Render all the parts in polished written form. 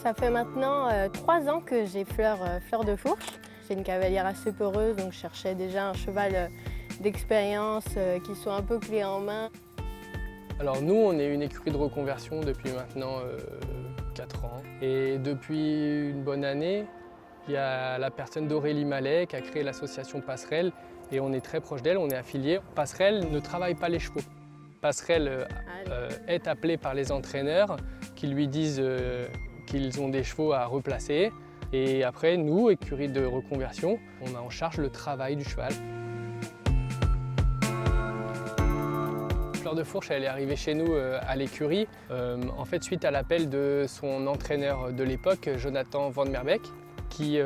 Ça fait maintenant 3 ans que j'ai Fleur de Fourche. C'est une cavalière assez peureuse, donc je cherchais déjà un cheval d'expérience qui soit un peu clé en main. Alors nous, on est une écurie de reconversion depuis maintenant 4 ans. Et depuis une bonne année, il y a la personne d'Aurélie Mallet qui a créé l'association Passerelle et on est très proche d'elle, on est affiliés. Passerelle ne travaille pas les chevaux. Passerelle est appelée par les entraîneurs qui lui disent qu'ils ont des chevaux à replacer. Et après, nous, écurie de reconversion, on a en charge le travail du cheval. Fleur de Fourche, elle est arrivée chez nous à l'écurie, en fait suite à l'appel de son entraîneur de l'époque, Jonathan Van Merbeek, qui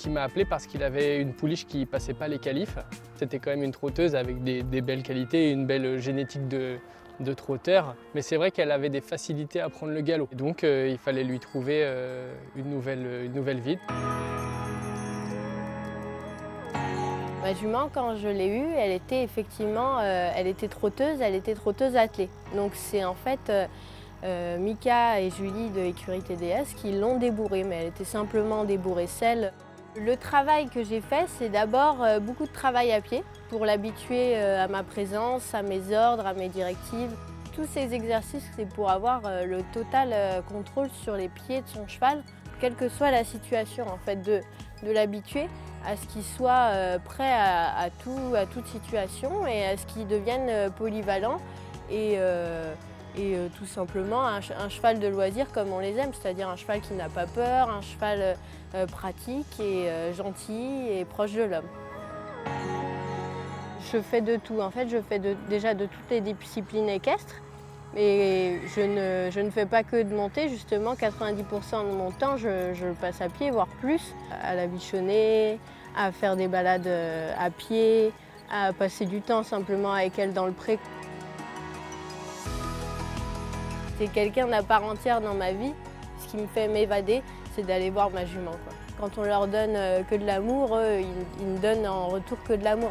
m'a appelé parce qu'il avait une pouliche qui ne passait pas les qualifs. C'était quand même une trotteuse avec des belles qualités et une belle génétique de trotteur, mais c'est vrai qu'elle avait des facilités à prendre le galop. Et donc il fallait lui trouver une nouvelle vie. Ma jument, quand je l'ai eue, elle était effectivement elle était trotteuse attelée. Donc c'est en fait Mika et Julie de l'écurie TDS qui l'ont débourrée, mais elle était simplement débourrée selle. Le travail que j'ai fait, c'est d'abord beaucoup de travail à pied pour l'habituer à ma présence, à mes ordres, à mes directives. Tous ces exercices, c'est pour avoir le total contrôle sur les pieds de son cheval, quelle que soit la situation, en fait, de l'habituer à ce qu'il soit prêt à toute situation et à ce qu'il devienne polyvalent et tout simplement un cheval de loisir comme on les aime, c'est-à-dire un cheval qui n'a pas peur, un cheval pratique et gentil et proche de l'homme. Je fais de tout, en fait je fais déjà de toutes les disciplines équestres, mais je ne fais pas que de monter, justement 90% de mon temps je le passe à pied, voire plus, à la bichonner, à faire des balades à pied, à passer du temps simplement avec elle dans le pré. C'est quelqu'un d'à part entière dans ma vie. Ce qui me fait m'évader, c'est d'aller voir ma jument, quoi. Quand on leur donne que de l'amour, ils me donnent en retour que de l'amour.